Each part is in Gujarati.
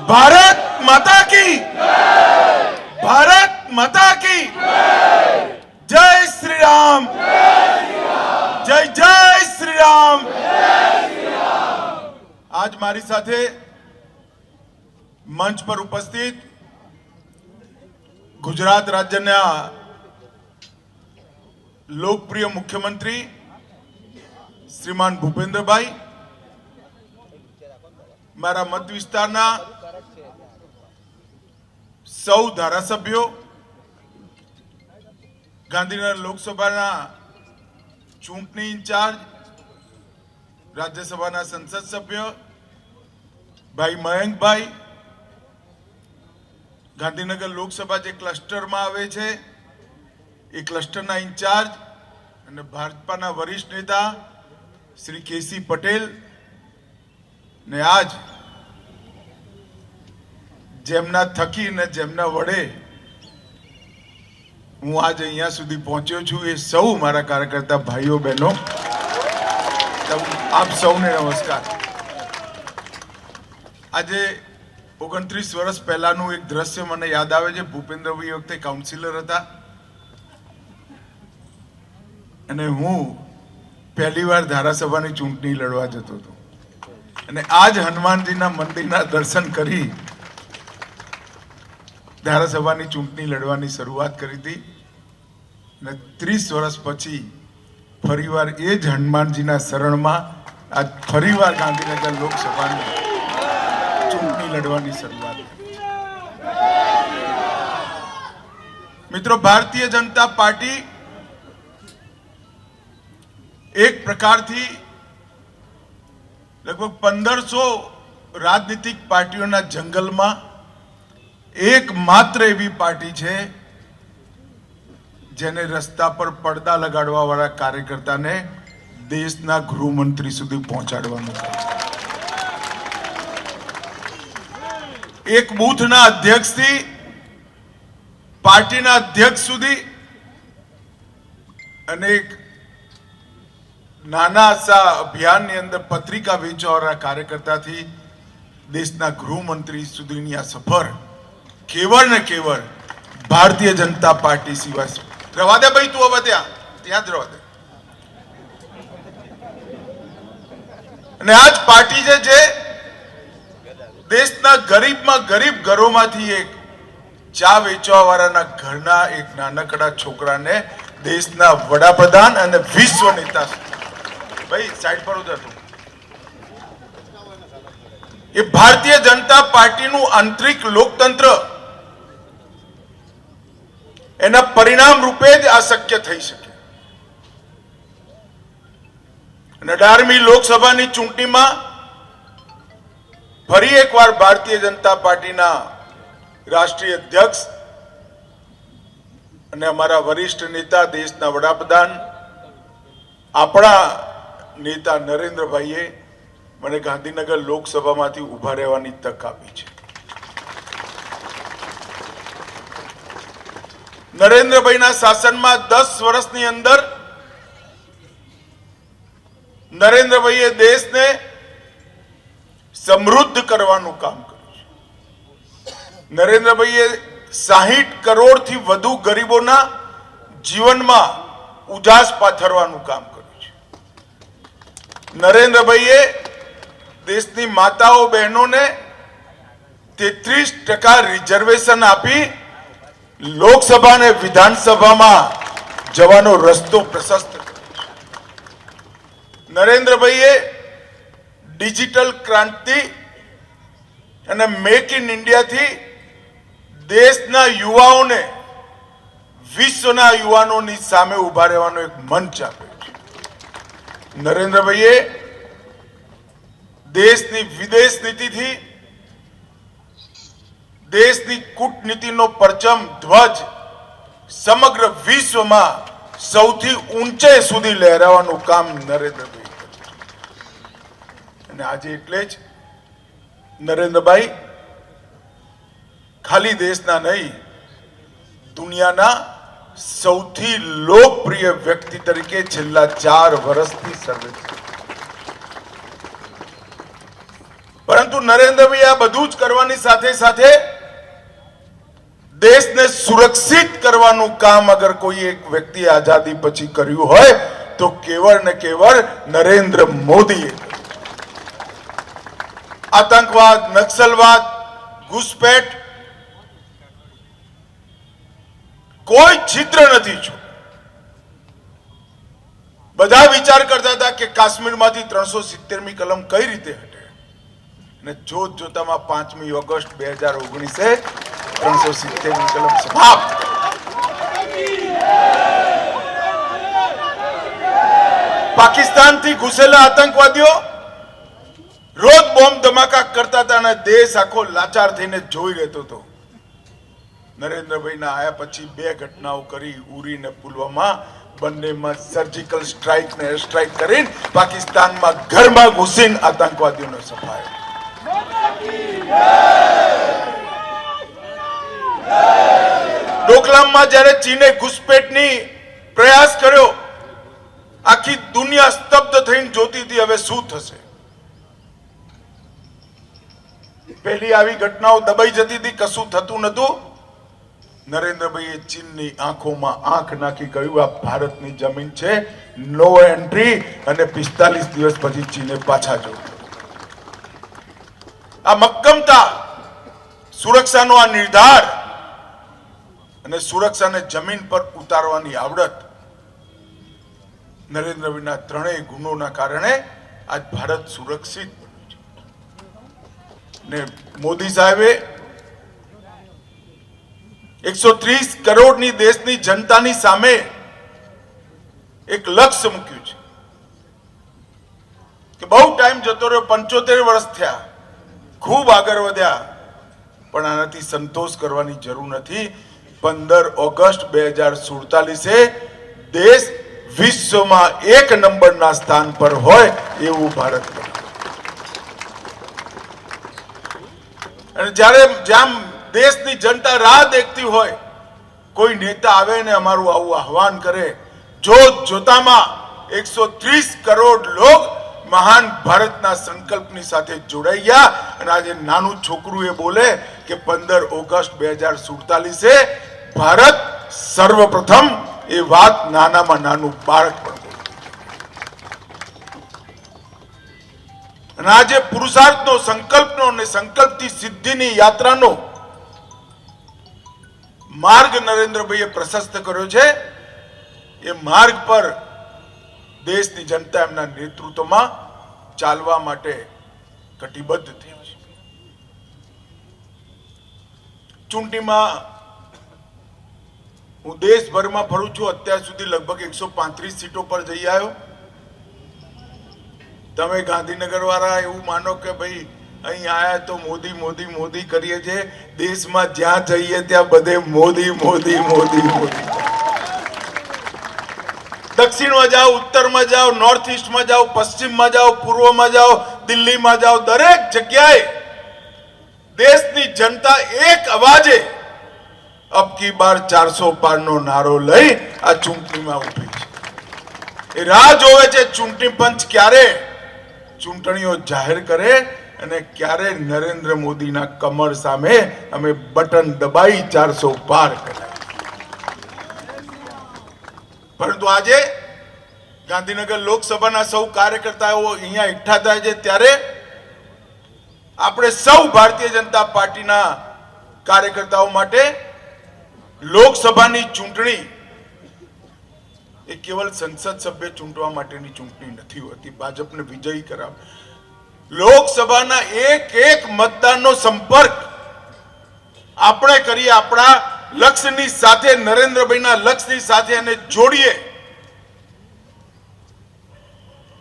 भारत माता की, भारत माता की जय श्री राम, जय जय श्री राम। आज मारी साथे मंच पर उपस्थित गुजरात राज्यना लोकप्रिय मुख्यमंत्री श्रीमान भूपेन्द्रभाई, मारा मत विस्तारना सौ धारासभ्यों, गांधीनगर लोकसभा चूंटनी इंचार्ज, राज्यसभा संसद सभ्य भाई मयंक भाई, गांधीनगर लोकसभा जे क्लस्टर में आवे छे ए क्लस्टर ना इंचार्ज अने भाजपा वरिष्ठ नेता श्री केसी पटेल ने आज जेमना थकी ने जेमना वडे हूँ आज अहींया सुधी पहोंच्यो छुं ए सौ मारा कार्यकर्ता भाईओ बहनों, आप सौने नमस्कार। आज 29 वर्ष पहलाનું एक दृश्य મને યાદ આવે છે। ભૂપેન્દ્રભાઈ વખતે કાઉન્સિલર હતા અને હું પહેલીવાર ધારાસભાની ચૂંટણી લડવા જતો હતો અને આજ હનુમાનજીના મંદિરના દર્શન કરી ધારાસભાની ચૂંટણી લડવાની શરૂઆત કરી હતી અને 30 વર્ષ પછી ફરીવાર એ જ હનુમાનજીના શરણમાં આજ ફરીવાર ગાંધીનગર લોકસભાની ચૂંટણી લડવાની શરૂઆત કરી છે। મિત્રો, ભારતીય જનતા પાર્ટી एक प्रकार थी लगभग 1500 राजनीतिक पार्टियों ना जंगल में एकमात्र एवी पार्टी है जेने रस्ता पर पर्दा लगाड़वा वाला कार्यकर्ता ने देशना गृहमंत्री सुधी पहोंचाडवानुं काम। एक बूथ ना अध्यक्ष थी पार्टी ना अध्यक्ष सुधी अनेक नाना सा अभियान ની અંદર પત્રિકા વેચવાવાળા કાર્યકર્તા થી દેશના ગૃહમંત્રી સુધીની આ સફર કેવળ ને કેવળ ભારતીય જનતા પાર્ટી સિવાય રવા દે ભાઈ, તું હવે ત્યાં જ રવા દે। અને આજ પાર્ટી જે દેશના ગરીબમાં ગરીબ ઘરોમાંથી એક ચા વેચવાવાળાના ઘરના એક નાનકડા છોકરાને દેશના વડાપ્રધાન અને વિશ્વ નેતા भाई साइड पर उधर ये भारतीय जनता पार्टी नु आंतरिक लोकतंत्र एना परिणाम रूपे ज आ शक्य थई शके। 18મી लोकसभा चूंटणी में फरी एक बार भारतीय जनता पार्टी ना राष्ट्रीय अध्यक्ष अने अमारा वरिष्ठ नेता देशना वडाप्रधान अपना नेता नरेंद्र भाईए મને ગાંધીનગર લોકસભામાંથી ઉભા રહેવાની તક આપી છે। નરેન્દ્રભાઈના શાસનમાં 10 વર્ષની અંદર નરેન્દ્રભાઈએ દેશને સમૃદ્ધ કરવાનું કામ કર્યું છે। નરેન્દ્રભાઈએ 60 કરોડથી વધુ ગરીબોના જીવનમાં ઉજાસ પાથરવાનું કામ કર્યું। नरेंद्रभाईए देशनी माताओं बहनों ने 33% रिजर्वेशन आपी लोकसभा ने विधानसभा में जवानो रस्तो प्रशस्त कर्यो। नरेंद्रभाईए डिजिटल क्रांति अने मेक इन इंडिया थी देशना युवाओने विश्वना युवानोनी सामे उभा रहेवानो एक मंच आप्यो। नरेंद्र भाईए देशनी विदेश नीति थी देशनी कूटनीति नो परचम ध्वज समग्र विश्व में सौथी ऊंचे सुधी लहरावानुं काम नरेंद्र भाई कर्युं। आज एटले ज नरेंद्र भाई खाली देशना नहीं दुनियाना સૌથી લોકપ્રિય વ્યક્તિ તરીકે છેલ્લા 4 વર્ષથી સર્વે। પરંતુ પરંતુ નરેન્દ્રભાઈ આ બધું જ કરવાની સાથે સાથે દેશને સુરક્ષિત કરવાનું કામ અગર કોઈ એક વ્યક્તિ આઝાદી પછી કર્યું હોય તો કેવળ ને કેવળ નરેન્દ્ર મોદીએ. આતંકવાદ, નક્સલવાદ, ઘૂસપેઠ કોઈ છિદ્ર નથી છું. બધા વિચાર કરતા હતા કે કાશ્મીરમાંથી 370મી કલમ કઈ રીતે હટે, અને જોત જોતામાં 5મી ઓગસ્ટ 2019 370મી કલમ સમાપ્ત. પાકિસ્તાનથી ઘૂસેલા આતંકવાદીઓ રોજ બોમ્બ ધમાકા કરતા હતા અને દેશ આખો લાચાર થઈને જોઈ રહેતો હતો. નરેન્દ્રભાઈના આયા પછી 2 ઘટનાઓ કરી, ઉરી ને પુલવામા. બંનેમાં સર્જિકલ સ્ટ્રાઇક ને એર સ્ટ્રાઇક કરીને પાકિસ્તાનમાં ઘરમાં ઘૂસીને આતંકવાદીઓને સફાયો. ડોકલામમાં જ્યારે ચીને ઘૂસપેઠની પ્રયાસ કર્યો, આખી દુનિયા સ્તબ્ધ થઈને જોતી હતી હવે શું થશે. પહેલી આવી ઘટનાઓ દબાઈ જતી હતી, કશું થતું નતું. નરેન્દ્રભાઈએ ચીનની આંખોમાં આંખ નાખી કહ્યું આ ભારતની જમીન છે, નો એન્ટ્રી, અને 45 દિવસ પછી ચીને પાછા જવું. આ મક્કમતા, સુરક્ષાનો આ નિર્ધાર અને સુરક્ષાને જમીન પર ઉતારવાની આવડત, નરેન્દ્રભાઈના ત્રણેય ગુણોના કારણે આજ ભારત સુરક્ષિત બન્યું છે. ને મોદી સાહેબે 130 કરોડની દેશની જનતાની સામે એક લક્ષ્ય મૂક્યું છે કે બહુ ટાઈમ જતો રહ્યો, 75 વર્ષ થયા, ખૂબ આગળ વધ્યા, પણ આનાથી સંતોષ કરવાની જરૂર નથી. 15 ઓગસ્ટ 2047 દેશ વિશ્વમાં 1 નંબરના સ્થાન પર હોય એવું ભારત બને. અને જ્યારે જ્યાં દેશની જનતા રાહ દેખતી હોય, કોઈ નેતા આવે ને અમારું આવું આહવાન કરે, જોત જોતામાં 130 કરોડ લોક મહાન ભારતના સંકલ્પની સાથે જોડાઈ ગયા. અને આજે નાનું છોકરું એ બોલે કે 15 ઓગસ્ટ 2047 ભારત સર્વપ્રથમ, એ વાત નાનામાં નાનું બાળક પણ બોલે. અને આજે પુરુષાર્થનો, સંકલ્પનો અને સંકલ્પથી સિદ્ધિની યાત્રાનો માર્ગ નરેન્દ્રભાઈએ પ્રશસ્ત કર્યો છે. એ માર્ગ પર દેશની જનતા એમના નેતૃત્વમાં ચાલવા માટે કટિબદ્ધ થઈ છે. ચૂંટણીમાં હું દેશભરમાં ફરું છું. અત્યાર સુધી લગભગ 135 સીટો પર જઈ આવ્યો. તમે ગાંધીનગર વાળા એવું માનો કે ભાઈ અહીં આયા તો મોદી મોદી મોદી કરીએ છીએ. દેશમાં જ્યાં જઈએ ત્યાં બધે મોદી મોદી મોદી મોદી. દક્ષિણમાં જાઓ, ઉત્તરમાં જાઓ, નોર્થ ઈસ્ટમાં જાઓ, પશ્ચિમમાં જાઓ, પૂર્વમાં જાઓ, દિલ્હીમાં જાઓ, દરેક જગ્યાએ દેશની જનતા એક અવાજે અબ કી બાર 400 પારનો નારો લઈ આ ચૂંટણીમાં ઉભી છે. એ રાહ જોવે છે ચૂંટણી પંચ ક્યારે ચૂંટણીઓ જાહેર કરે અને ક્યારે નરેન્દ્ર મોદીના કમર સામે અમે બટન દબાઈ 400 પાર કરાય. પરંતુ આજે ગાંધીનગર લોકસભાના સૌ કાર્યકર્તાઓ અહીંયા એકઠા થાય છે ત્યારે આપણે સૌ ભારતીય જનતા પાર્ટીના કાર્યકર્તાઓ માટે લોકસભાની ચૂંટણી એ કેવલ સંસદ સભ્ય ચૂંટવા માટેની ચૂંટણી નથી હોતી, ભાજપને વિજયી કરાવ. લોકસભાના એક મતદાનનો સંપર્ક આપણે કરીએ, આપણા લક્ષ્યની સાથે, નરેન્દ્રભાઈના લક્ષ્યની સાથે એને જોડીએ.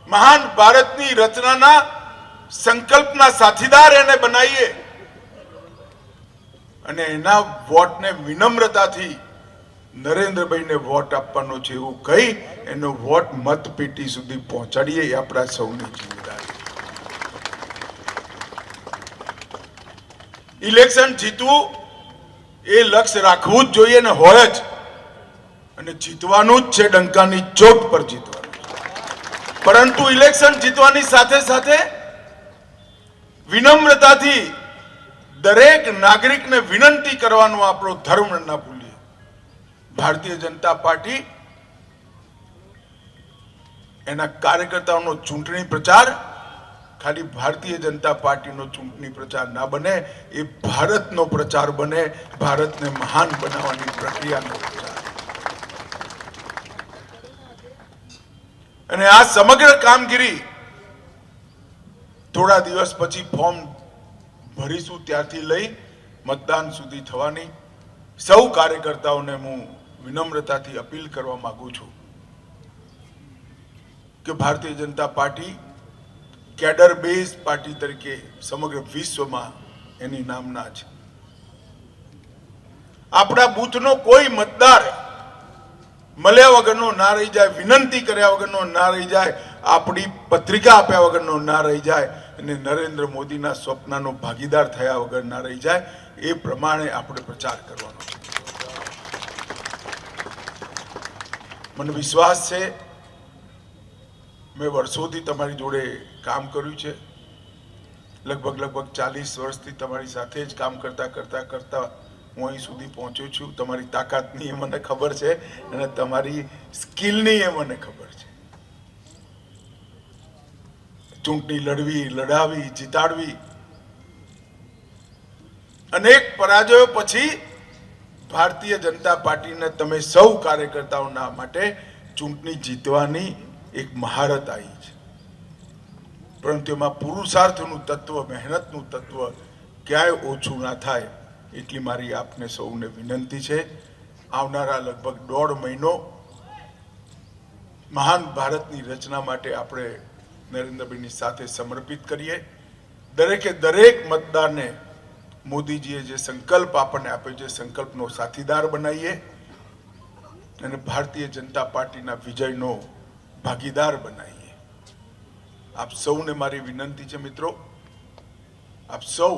મહાન ભારતની રચનાના સંકલ્પના સાથીદાર એને બનાવીએ અને એના વોટને વિનમ્રતાથી નરેન્દ્રભાઈને વોટ આપવાનો છે એવું કહી એનો વોટ મતપેટી સુધી પહોંચાડીએ. એ આપણા સૌની જિમ્મેદારી. ઇલેક્શન જીતવું એ લક્ષ્ય રાખવું જ જોઈએ ને હોય જ, અને જીતવાનું જ છે, ડંકાની ચોટ પર જીતવાનું. પરંતુ ઇલેક્શન જીતવાની સાથે સાથે વિનમ્રતાથી દરેક નાગરિકને વિનંતી કરવાનો આપણો ધર્મ ના ભૂલીએ. ભારતીય જનતા પાર્ટી એના કાર્યકર્તાઓનો ચૂંટણી પ્રચાર ખાલી ભારતીય જનતા પાર્ટીનો ચૂંટણી પ્રચાર ના બને, એ ભારતનો પ્રચાર બને, ભારતને મહાન બનાવવાની પ્રક્રિયાનો પ્રચાર. અને આ સમગ્ર કામગીરી થોડા દિવસ પછી ફોર્મ ભરીશું ત્યારથી લઈ મતદાન સુધી થવાની. સૌ કાર્યકર્તાઓને હું વિનમ્રતાથી અપીલ કરવા માંગુ છું કે Bharatiya Janata party cadre base party તરીકે સમગ્ર વિશ્વમાં એની નામના છે. આપણા બૂથનો કોઈ મતદાર મળ્યા વગરનો ના રહી જાય, વિનંતી કર્યા વગરનો ના રહી જાય, આપણી પત્રિકા આપ્યા વગરનો ના રહી જાય અને નરેન્દ્ર મોદીના સ્વપ્નનો ભાગીદાર થયા વગર ના રહી જાય. એ પ્રમાણે આપણે પ્રચાર કરવાનો છે. મને વિશ્વાસ છે, મેં વર્ષોથી તમારી જોડે કામ કર્યું છે. લગભગ 40 વર્ષથી તમારી સાથે જ કામ કરતા હું અહીં સુધી પહોંચ્યો છું. તમારી તાકાતની એ મને ખબર છે અને તમારી સ્કિલની એ મને ખબર છે. ચૂંટણી લડવી, લડાવી, જીતાડવી, અનેક પરાજયો પછી ભારતીય જનતા પાર્ટીને તમે સૌ કાર્યકર્તાઓના માટે ચૂંટણી જીતવાની એક મહારત આવી છે. પરંતુ એમાં પુરુષાર્થનું તત્વ, મહેનતનું તત્વ ક્યાંય ઓછું ના થાય એટલી મારી આપને સૌને વિનંતી છે. આવનારા લગભગ 1.5 મહિનો મહાન ભારતની રચના માટે આપણે નરેન્દ્રભાઈની સાથે સમર્પિત કરીએ. દરેકે દરેક મતદારને મોદીજીએ જે સંકલ્પ આપણને આપ્યો છે, સંકલ્પનો સાથીદાર બનાવીએ અને ભારતીય જનતા પાર્ટીના વિજયનો ભાગીદાર બનાવીએ. આપ સૌને મારી વિનંતી છે મિત્રો, આપ સૌ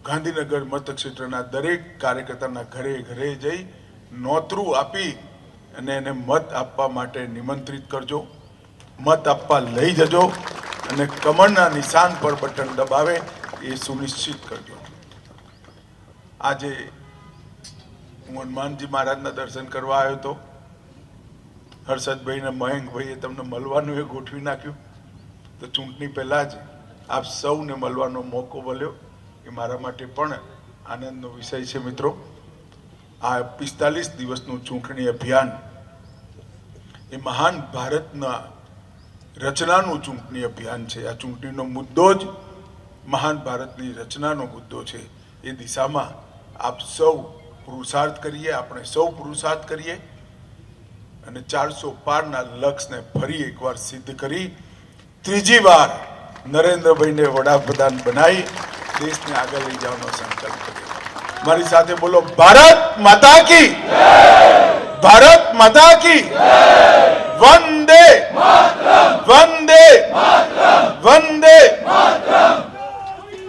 ગાંધીનગર મતક્ષેત્રના દરેક કાર્યકર્તાના ઘરે ઘરે જઈ નોતરું આપી અને એને મત આપવા માટે નિમંત્રિત કરજો. મત આપવા લઈ જજો અને કમળના નિશાન પર બટન દબાવે એ સુનિશ્ચિત કરજો. આજે હું હનુમાનજી મહારાજના દર્શન કરવા આવ્યો હતો. હર્ષદભાઈ ને મયંકભાઈએ તમને મળવાનું એ ગોઠવી નાખ્યું. તો ચૂંટણી પહેલા જ આપ સૌને મળવાનો મોકો મળ્યો એ મારા માટે પણ આનંદનો વિષય છે મિત્રો. આ 45 દિવસનું ચૂંટણી અભિયાન એ મહાન ભારતના રચનાનું ચૂંટણી અભિયાન છે. આ ચૂંટણીનો મુદ્દો જ મહાન ભારતની રચનાનો મુદ્દો છે. એ દિશામાં આપ સૌ પુરુષાર્થ કરીએ, આપણે સૌ પુરુષાર્થ કરીએ અને 400 પારના લક્ષ્યને ફરી એકવાર સિદ્ધ કરી ત્રીજી વાર નરેન્દ્રભાઈને વડાપ્રધાન બનાવી દેશને આગળ લઈ જવાનો સંકલ્પ કરીએ. મારી સાથે બોલો, ભારત માતા કી જય! ભારત માતા કી જય! વંદે માતરમ! વંદે માતરમ! વંદે માતરમ!